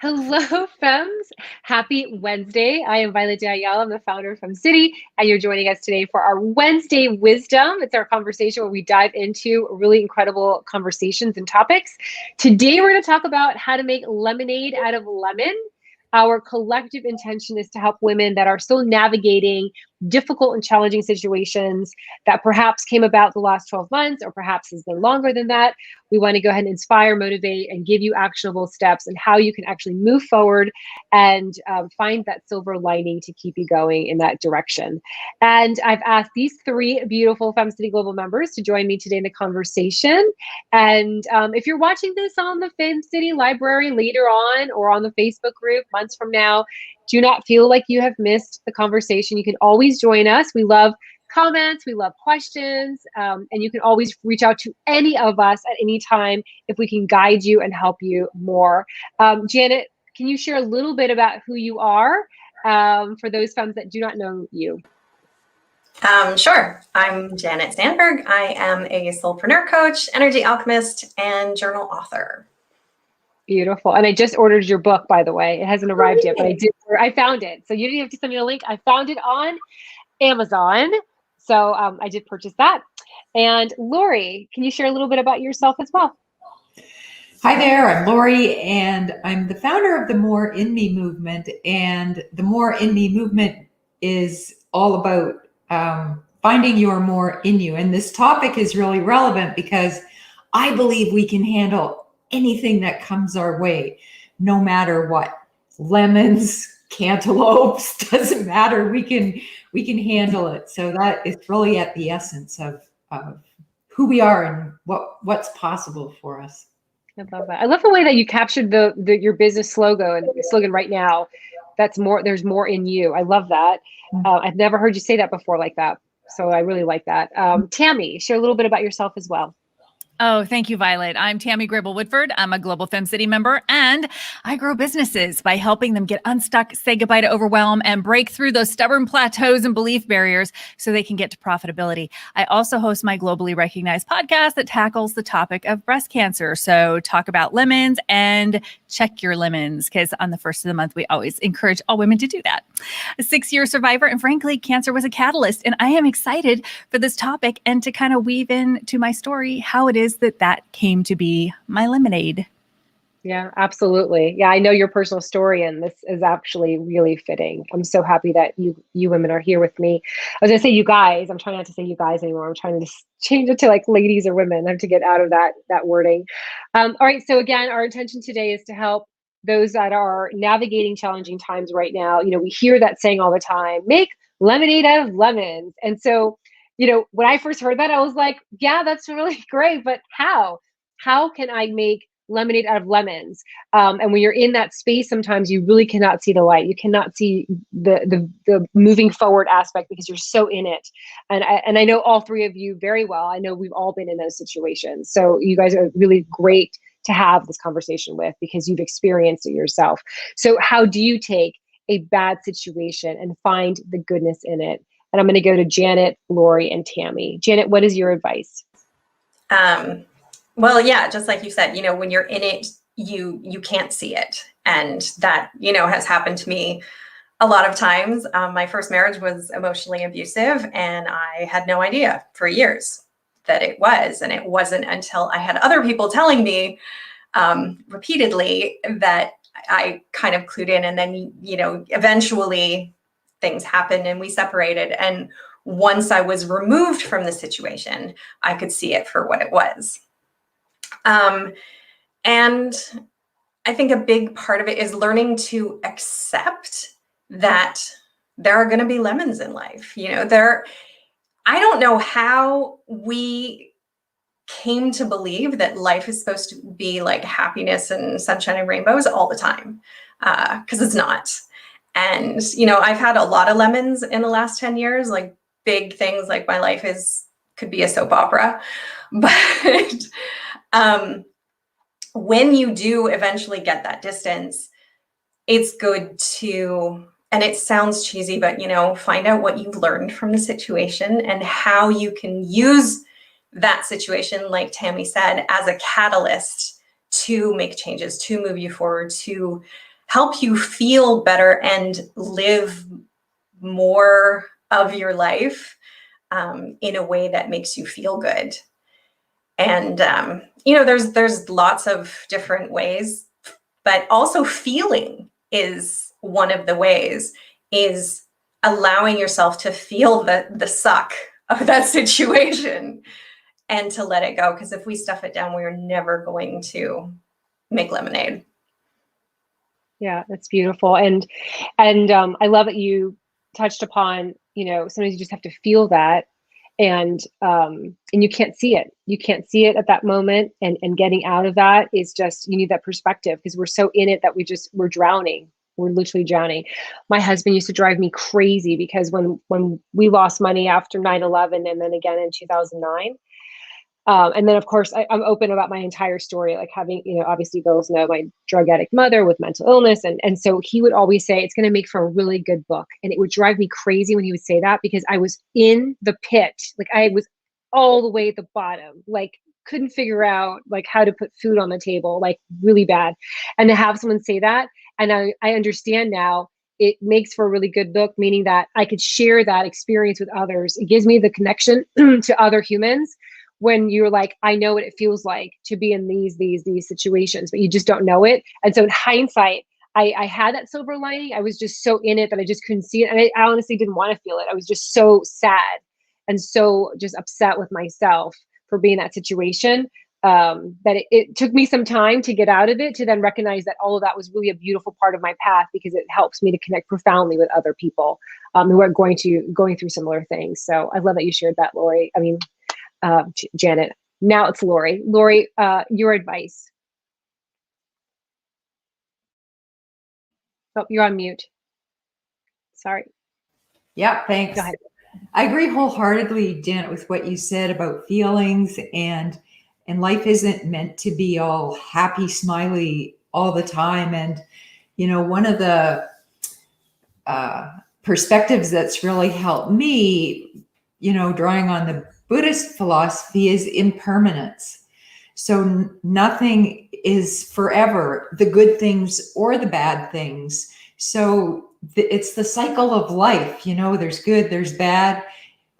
Hello, Fems. Happy Wednesday. I am Violette de Ayala. I'm the founder of FemCity, and you're joining us today for our Wednesday Wisdom. It's our conversation where we dive into really incredible conversations and topics. Today, we're going to talk about how to make lemonade out of lemon. Our collective intention is to help women that are still navigating difficult and challenging situations that perhaps came about the last 12 months or perhaps has been longer than that. We want to go ahead and inspire, motivate, and give you actionable steps and how you can actually move forward and find that silver lining to keep you going in that direction. And I've asked these three beautiful FemCity Global members to join me today in the conversation. And if you're watching this on the FemCity Library later on or on the Facebook group months from now, do not feel like you have missed the conversation. You can always join us. We love comments, we love questions, and you can always reach out to any of us at any time if we can guide you and help you more. Janet, can you share a little bit about who you are for those femmes that do not know you? Sure. I'm Janet Sandberg. I am a soulpreneur coach, energy alchemist, and journal author. Beautiful. And I just ordered your book, by the way. It hasn't arrived yet, but I found it. So you didn't have to send me a link. I found it on Amazon. So I did purchase that. And Laurie, can you share a little bit about yourself as well? Hi there, I'm Laurie, and I'm the founder of the More In Me movement. And the More In Me movement is all about finding your more in you. And this topic is really relevant because I believe we can handle anything that comes our way, no matter what. Lemons, cantaloupes, doesn't matter. We can handle it. So that is really at the essence of who we are and what's possible for us. I love that. I love the way that you captured your business slogan right now. There's more in you. I love that. I've never heard you say that before like that. So I really like that. Tammey, share a little bit about yourself as well. Oh, thank you, Violet. I'm Tammey Grable-Woodford. I'm a global FemCity member, and I grow businesses by helping them get unstuck, say goodbye to overwhelm, and break through those stubborn plateaus and belief barriers so they can get to profitability. I also host my globally recognized podcast that tackles the topic of breast cancer. So talk about lemons and check your lemons, because on the first of the month, we always encourage all women to do that. A 6-year survivor, and frankly, cancer was a catalyst. And I am excited for this topic and to kind of weave into my story how it is that came to be my lemonade. Yeah, absolutely. Yeah, I know your personal story, and this is actually really fitting. I'm so happy that you women are here with me. I was gonna say you guys. I'm trying not to say you guys anymore. I'm trying to just change it to like ladies or women. I have to get out of that wording. All right. So again, our intention today is to help those that are navigating challenging times right now. You know, we hear that saying all the time: make lemonade out of lemons. And so, you know, when I first heard that, I was like, yeah, that's really great, but how? How can I make lemonade out of lemons? And when you're in that space, sometimes you really cannot see the light. You cannot see the moving forward aspect because you're so in it. And I know all three of you very well. I know we've all been in those situations. So you guys are really great to have this conversation with because you've experienced it yourself. So how do you take a bad situation and find the goodness in it? And I'm going to go to Janet, Laurie, and Tammey. Janet, what is your advice? Well, yeah, just like you said, you know, when you're in it, you can't see it. And that, you know, has happened to me a lot of times. My first marriage was emotionally abusive, and I had no idea for years that it was. And it wasn't until I had other people telling me repeatedly that I kind of clued in. And then, you know, eventually things happened and we separated. And once I was removed from the situation, I could see it for what it was. And I think a big part of it is learning to accept that there are going to be lemons in life. You know, I don't know how we came to believe that life is supposed to be like happiness and sunshine and rainbows all the time, because it's not. And, you know, I've had a lot of lemons in the last 10 years, like big things like my life could be a soap opera. But when you do eventually get that distance, it's good to, and it sounds cheesy, but, you know, find out what you've learned from the situation and how you can use that situation, like Tammey said, as a catalyst to make changes, to move you forward, to help you feel better and live more of your life in a way that makes you feel good. And, there's lots of different ways, but also feeling is one of the ways, is allowing yourself to feel the suck of that situation and to let it go. Because if we stuff it down, we're never going to make lemonade. Yeah, that's beautiful. And I love that you touched upon, sometimes you just have to feel that, and you can't see it. You can't see it at that moment. And getting out of that is just, you need that perspective, because we're so in it that we're drowning. We're literally drowning. My husband used to drive me crazy, because when we lost money after 9/11 and then again in 2009, and then of course I'm open about my entire story, like having, obviously girls know my drug addict mother with mental illness. And so he would always say, it's going to make for a really good book. And it would drive me crazy when he would say that, because I was in the pit. Like I was all the way at the bottom, like couldn't figure out like how to put food on the table, like really bad. And to have someone say that, and I understand now, it makes for a really good book, meaning that I could share that experience with others. It gives me the connection to other humans, when you're like, I know what it feels like to be in these situations, but you just don't know it. And so in hindsight, I had that silver lining. I was just so in it that I just couldn't see it. And I honestly didn't want to feel it. I was just so sad and so just upset with myself for being in that situation, that it took me some time to get out of it, to then recognize that all of that was really a beautiful part of my path, because it helps me to connect profoundly with other people who are going through similar things. So I love that you shared that, Laurie. I mean, Janet. Now it's Laurie. Laurie, your advice. Oh, you're on mute. Sorry. Yeah, thanks. Go ahead. I agree wholeheartedly, Janet, with what you said about feelings, and life isn't meant to be all happy, smiley all the time. And, one of the perspectives that's really helped me, drawing on the Buddhist philosophy, is impermanence. So nothing is forever, the good things or the bad things. So it's the cycle of life, there's good, there's bad.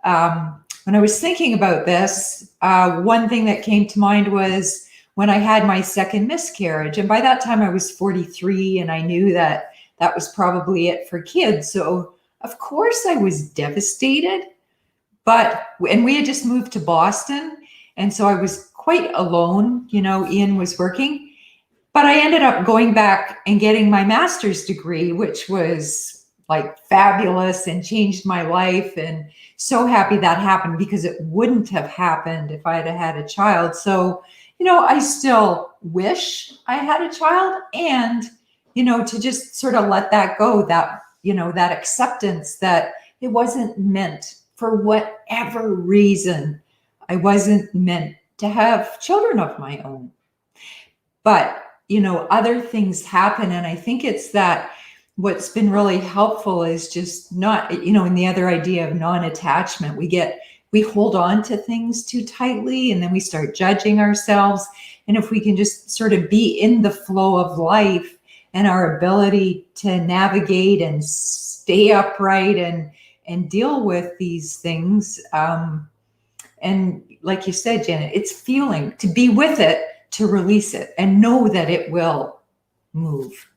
When I was thinking about this, one thing that came to mind was when I had my second miscarriage. And by that time I was 43, and I knew that was probably it for kids. So of course I was devastated. And we had just moved to Boston. And so I was quite alone, Ian was working, but I ended up going back and getting my master's degree, which was like fabulous and changed my life. And so happy that happened, because it wouldn't have happened if I had a child. So, I still wish I had a child, and, to just sort of let that go, that, that acceptance that it wasn't meant, for whatever reason, I wasn't meant to have children of my own. But, other things happen. And I think it's that what's been really helpful is just not, in the other idea of non-attachment, we hold on to things too tightly, and then we start judging ourselves. And if we can just sort of be in the flow of life and our ability to navigate and stay upright and deal with these things. And like you said, Janet, it's feeling, to be with it, to release it, and know that it will move.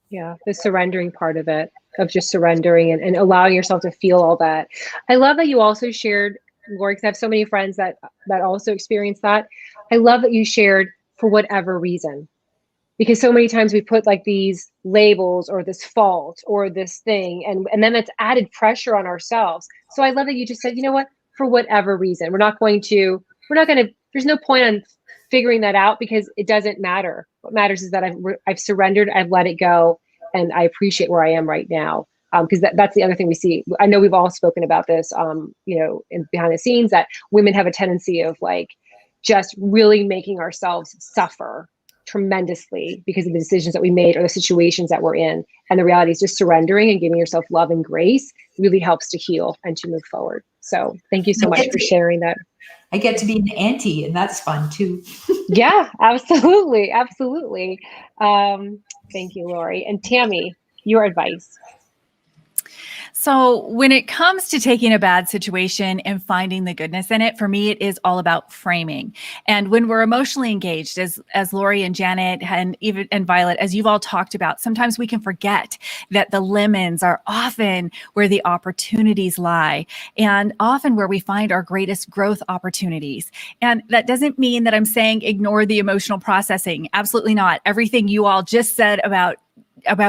Yeah, the surrendering part of it, of just surrendering and allowing yourself to feel all that. I love that you also shared, Laurie, because I have so many friends that also experience that. I love that you shared, for whatever reason, because so many times we put like these labels or this fault or this thing, and then it's added pressure on ourselves. So I love that you just said, you know what, for whatever reason, there's no point on figuring that out, because it doesn't matter. What matters is that I've surrendered, I've let it go, and I appreciate where I am right now. Because that's the other thing we see. I know we've all spoken about this, in behind the scenes, that women have a tendency of like just really making ourselves suffer tremendously because of the decisions that we made or the situations that we're in. And the reality is just surrendering and giving yourself love and grace really helps to heal and to move forward. So thank you so much for sharing that. I get to be an auntie, and that's fun too. Yeah, absolutely. Absolutely. Thank you, Laurie. And Tammey, your advice. So when it comes to taking a bad situation and finding the goodness in it, for me, it is all about framing. And when we're emotionally engaged, as Laurie and Janet and Violet, as you've all talked about, sometimes we can forget that the lemons are often where the opportunities lie, and often where we find our greatest growth opportunities. And that doesn't mean that I'm saying ignore the emotional processing. Absolutely not. Everything you all just said about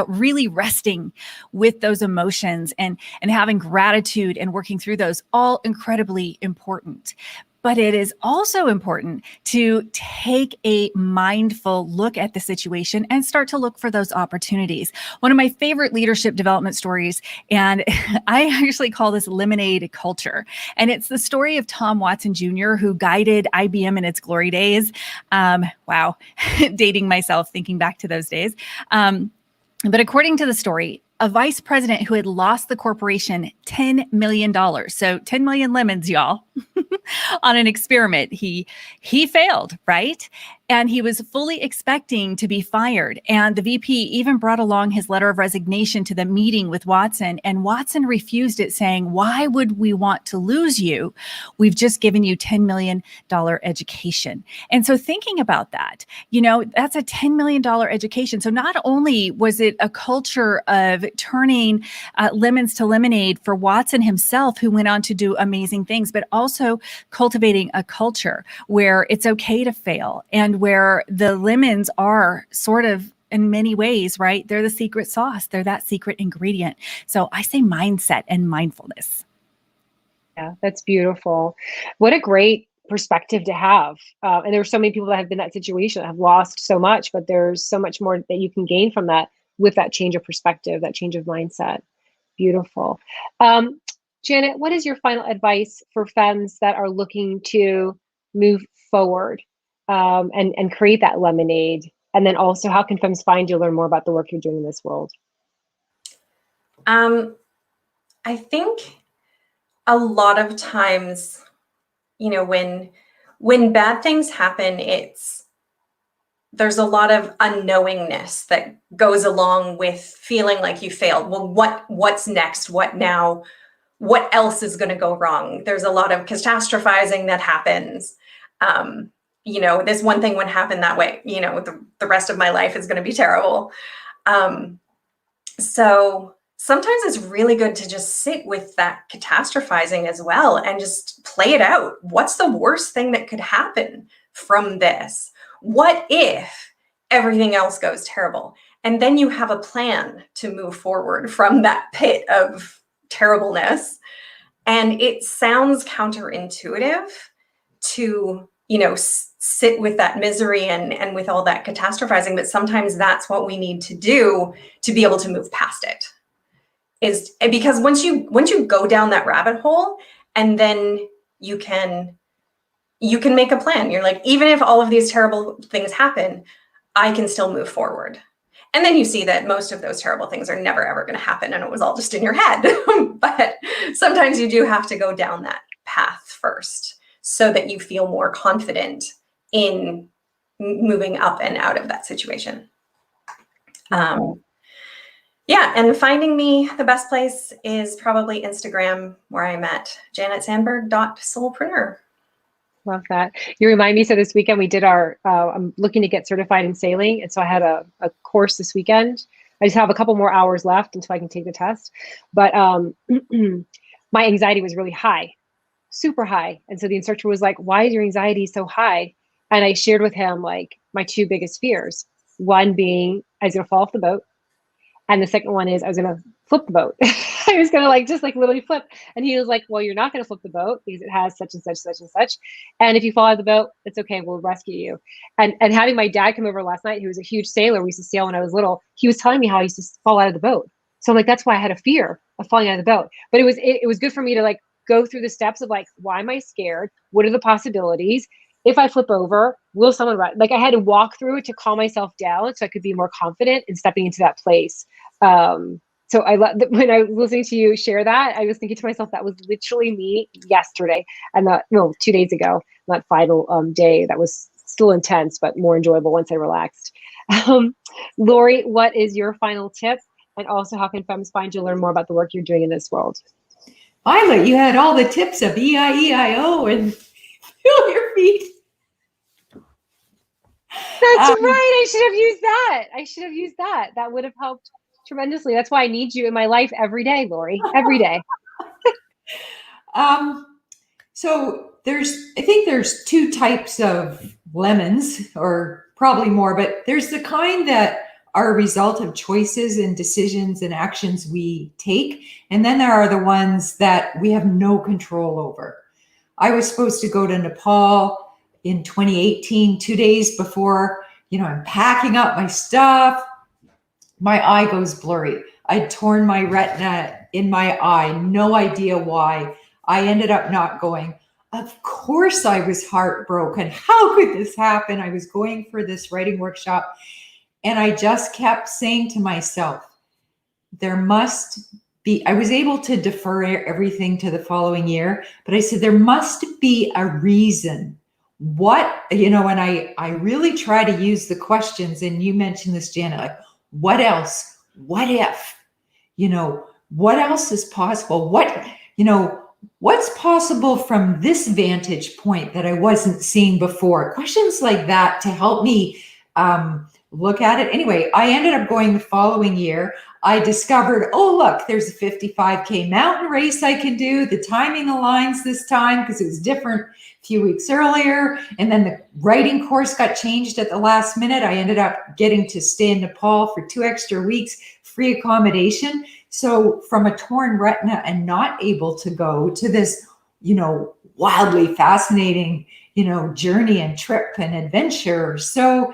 really resting with those emotions and having gratitude and working through those, all incredibly important. But it is also important to take a mindful look at the situation and start to look for those opportunities. One of my favorite leadership development stories, and I actually call this lemonade culture, and it's the story of Tom Watson Jr., who guided IBM in its glory days. Wow, dating myself, thinking back to those days. But according to the story, a vice president who had lost the corporation $10 million, so 10 million lemons, y'all, on an experiment. He failed, right? And he was fully expecting to be fired. And the VP even brought along his letter of resignation to the meeting with Watson. And Watson refused it, saying, "Why would we want to lose you? We've just given you $10 million education." And so thinking about that, that's a $10 million education. So not only was it a culture of turning lemons to lemonade for Watson himself, who went on to do amazing things, but also cultivating a culture where it's okay to fail, and where the lemons are sort of, in many ways, right? They're the secret sauce. They're that secret ingredient. So I say mindset and mindfulness. Yeah, that's beautiful. What a great perspective to have. And there are so many people that have been in that situation, that have lost so much, but there's so much more that you can gain from that with that change of perspective, that change of mindset. Beautiful. Janet, what is your final advice for femmes that are looking to move forward and create that lemonade? And then also, how can femmes find you, learn more about the work you're doing in this world? I think a lot of times, when bad things happen, there's a lot of unknowingness that goes along with feeling like you failed. Well, what's next? What now? What else is going to go wrong? There's a lot of catastrophizing that happens. This one thing would happen that way, the rest of my life is going to be terrible. So sometimes it's really good to just sit with that catastrophizing as well and just play it out. What's the worst thing that could happen from this? What if everything else goes terrible? And then you have a plan to move forward from that pit of terribleness. And it sounds counterintuitive to, sit with that misery and with all that catastrophizing, but sometimes that's what we need to do to be able to move past it. Is because once you go down that rabbit hole, and then you can make a plan. You're like, even if all of these terrible things happen, I can still move forward. And then you see that most of those terrible things are never, ever going to happen. And it was all just in your head. But sometimes you do have to go down that path first so that you feel more confident in moving up and out of that situation. And finding me, the best place is probably Instagram, where I'm at janetsandberg.soulpreneur. Love that. You remind me, so this weekend we did I'm looking to get certified in sailing. And so I had a course this weekend. I just have a couple more hours left until I can take the test. But my anxiety was really high, super high. And so the instructor was like, "Why is your anxiety so high?" And I shared with him like my two biggest fears. One being I was going to fall off the boat. And the second one is I was going to flip the boat. I was going to just literally flip. And he was like, "Well, you're not going to flip the boat because it has such and such, such and such. And if you fall out of the boat, it's okay. We'll rescue you." And having my dad come over last night, who was a huge sailor, we used to sail when I was little. He was telling me how I used to fall out of the boat. So I'm like, that's why I had a fear of falling out of the boat. But it was good for me to go through the steps of why am I scared? What are the possibilities? If I flip over, will someone run? I had to walk through it to calm myself down so I could be more confident in stepping into that place. So when I was listening to you share that, I was thinking to myself, that was literally me yesterday, and 2 days ago, that final day that was still intense, but more enjoyable once I relaxed. Laurie, what is your final tip? And also, how can femmes find you, learn more about the work you're doing in this world? Violet, you had all the tips of EIEIO and feel your feet. That's right. I should have used that. That would have helped tremendously. That's why I need you in my life every day, Laurie. Every day. So I think there's two types of lemons, or probably more, but there's the kind that are a result of choices and decisions and actions we take. And then there are the ones that we have no control over. I was supposed to go to Nepal in 2018, 2 days before, I'm packing up my stuff. My eye goes blurry. I'd torn my retina in my eye, no idea why. I ended up not going. Of course, I was heartbroken. How could this happen? I was going for this writing workshop, and I just kept saying to myself, there must be, I was able to defer everything to the following year, but I said, there must be a reason. What, and I really try to use the questions, and you mentioned this, Janet, like, what else? What if? What else is possible? What's possible from this vantage point that I wasn't seeing before? Questions like that to help me look at it. Anyway, I ended up going the following year. I discovered, oh, look, there's a 55K mountain race I can do. The timing aligns this time because it was different a few weeks earlier. And then the writing course got changed at the last minute. I ended up getting to stay in Nepal for 2 extra weeks, free accommodation. So from a torn retina and not able to go to this, wildly fascinating, journey and trip and adventure. So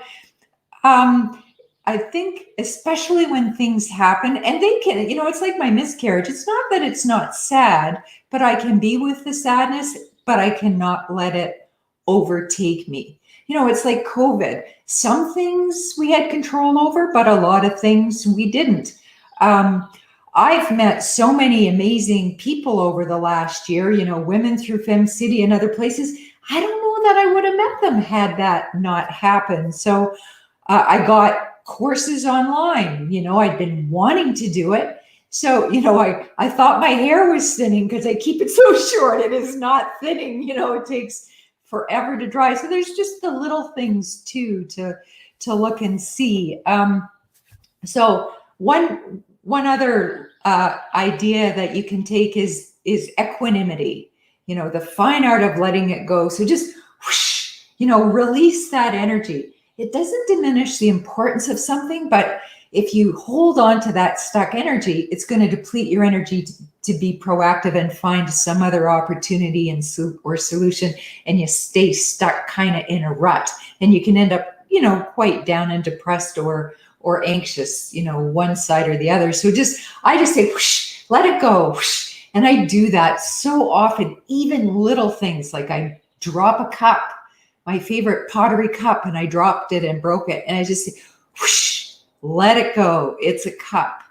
I think especially when things happen, and they can, it's like my miscarriage. It's not that it's not sad, but I can be with the sadness, but I cannot let it overtake me. It's like COVID. Some things we had control over, but a lot of things we didn't. I've met so many amazing people over the last year, women through FemCity and other places. I don't know that I would have met them had that not happened. So I got courses online, I'd been wanting to do it. So, I thought my hair was thinning because I keep it so short. It is not thinning, it takes forever to dry. So there's just the little things too, to look and see. So one other idea that you can take is equanimity, the fine art of letting it go. So just whoosh, release that energy. It doesn't diminish the importance of something, but if you hold on to that stuck energy, it's going to deplete your energy to be proactive and find some other opportunity or solution, and you stay stuck kind of in a rut, and you can end up, quite down and depressed or anxious, one side or the other. So I just say, whoosh, let it go. Whoosh. And I do that so often, even little things like I drop a cup, my favorite pottery cup, and I dropped it and broke it. And I just say, whoosh, let it go. It's a cup.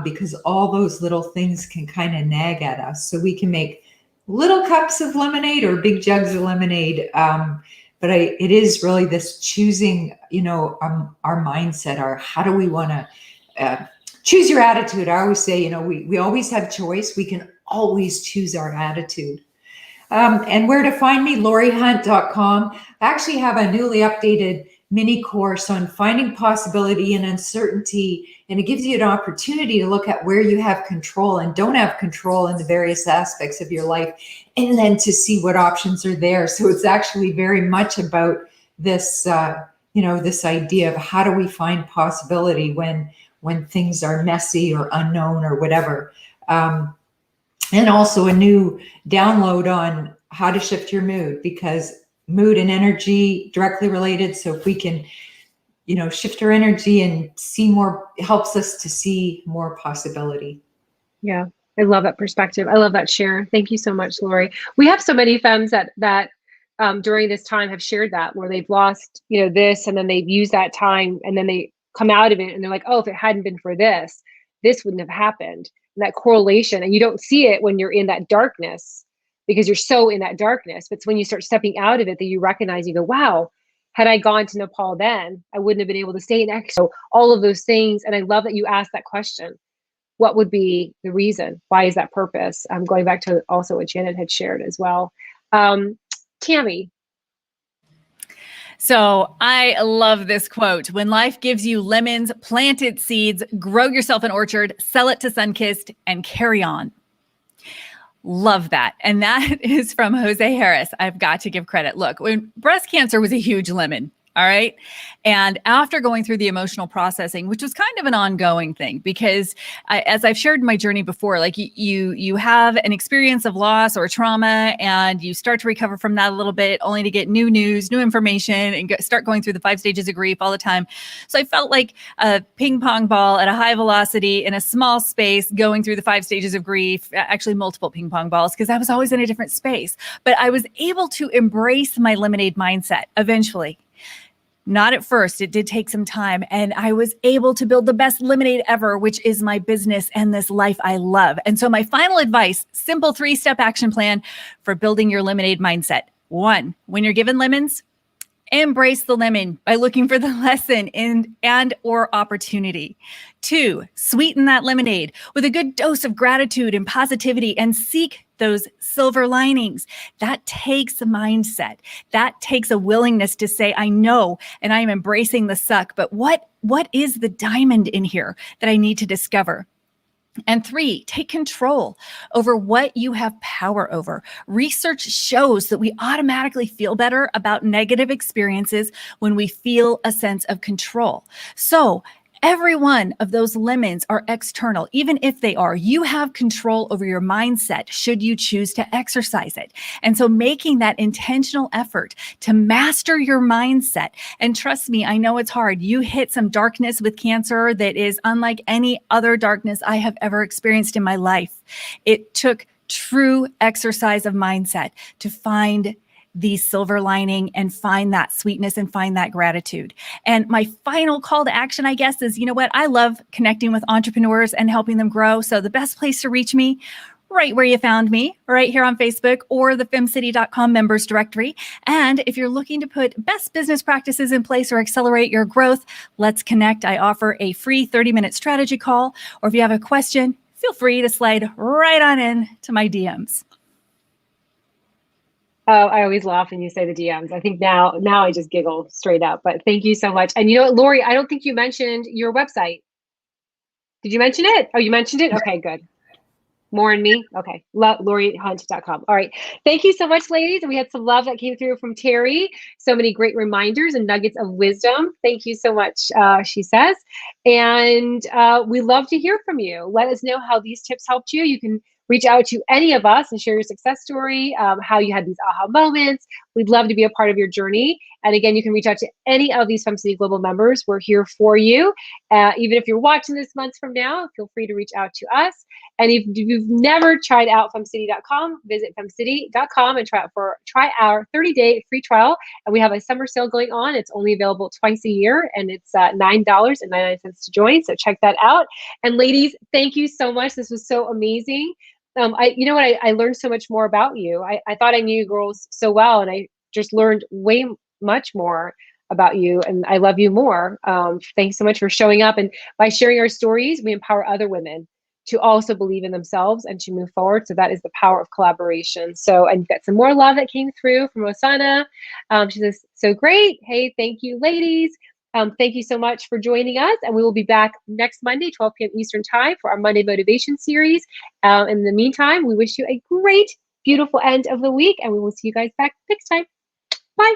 Because all those little things can kind of nag at us. So we can make little cups of lemonade or big jugs of lemonade. But it is really this choosing, our mindset, how do we want to choose your attitude? I always say, we always have choice. We can always choose our attitude. And where to find me, lauriehunt.com. I actually have a newly updated mini course on finding possibility and uncertainty. And it gives you an opportunity to look at where you have control and don't have control in the various aspects of your life, and then to see what options are there. So it's actually very much about this, this idea of how do we find possibility when things are messy or unknown or whatever. And also a new download on how to shift your mood, because mood and energy directly related. So if we can, shift our energy and see more, helps us to see more possibility. Yeah, I love that perspective. I love that share. Thank you so much, Laurie. We have so many femmes that during this time have shared that, where they've lost, this, and then they've used that time, and then they come out of it and they're like, oh, if it hadn't been for this, this wouldn't have happened. And that correlation, and you don't see it when you're in that darkness because you're so in that darkness. But it's when you start stepping out of it that you recognize, you go, wow, had I gone to Nepal then, I wouldn't have been able to stay in X. So all of those things. And I love that you asked that question. What would be the reason? Why is that purpose? I'm going back to also what Janet had shared as well. Tammey. So I love this quote. When life gives you lemons, plant its seeds, grow yourself an orchard, sell it to Sunkist, and carry on. Love that. And that is from Jose Harris. I've got to give credit. Look, when breast cancer was a huge lemon, all right. And after going through the emotional processing, which was kind of an ongoing thing, because as I've shared my journey before, like you have an experience of loss or trauma and you start to recover from that a little bit, only to get new news, new information, and start going through the 5 stages of grief all the time. So I felt like a ping pong ball at a high velocity in a small space going through the 5 stages of grief, actually multiple ping pong balls, because I was always in a different space. But I was able to embrace my lemonade mindset eventually. Not at first. It did take some time. And I was able to build the best lemonade ever, which is my business and this life I love. And so my final advice, simple 3-step action plan for building your lemonade mindset. 1, when you're given lemons, embrace the lemon by looking for the lesson and or opportunity. 2, sweeten that lemonade with a good dose of gratitude and positivity and seek those silver linings. That takes a mindset. That takes a willingness to say, I know, and I am embracing the suck, but what is the diamond in here that I need to discover? And 3, take control over what you have power over. Research shows that we automatically feel better about negative experiences when we feel a sense of control. So every one of those lemons are external, even if they are. You have control over your mindset should you choose to exercise it. And so making that intentional effort to master your mindset, and trust me, I know it's hard. You hit some darkness with cancer that is unlike any other darkness I have ever experienced in my life. It took true exercise of mindset to find the silver lining and find that sweetness and find that gratitude. And my final call to action, I guess, is, you know what? I love connecting with entrepreneurs and helping them grow. So the best place to reach me, right where you found me, right here on Facebook or the FemCity.com members directory. And if you're looking to put best business practices in place or accelerate your growth, let's connect. I offer a free 30-minute strategy call. Or if you have a question, feel free to slide right on in to my DMs. Oh, I always laugh when you say the DMs. I think now I just giggle straight up, but thank you so much. And you know what, Laurie, I don't think you mentioned your website. Did you mention it? Oh, you mentioned it? Okay, good. More in me? Okay. LaurieHunt.com. All right. Thank you so much, ladies. We had some love that came through from Terry. So many great reminders and nuggets of wisdom. Thank you so much, she says. And we love to hear from you. Let us know how these tips helped you. You can reach out to any of us and share your success story, how you had these aha moments. We'd love to be a part of your journey. And again, you can reach out to any of these FemCity Global members. We're here for you. Even if you're watching this months from now, feel free to reach out to us. And if you've never tried out FemCity.com, visit FemCity.com and try our 30-day free trial. And we have a summer sale going on. It's only available twice a year, and it's $9.99 to join. So check that out. And ladies, thank you so much. This was so amazing. You know what? I learned so much more about you. I thought I knew you girls so well, and I just learned way much more about you, and I love you more. Thanks so much for showing up. And by sharing our stories, we empower other women to also believe in themselves and to move forward. So that is the power of collaboration. So, and you've got some more love that came through from Rosanna. She says, so great. Hey, thank you, ladies. Thank you so much for joining us. And we will be back next Monday, 12 p.m. Eastern Time for our Monday Motivation Series. In the meantime, we wish you a great, beautiful end of the week, and we will see you guys back next time. Bye.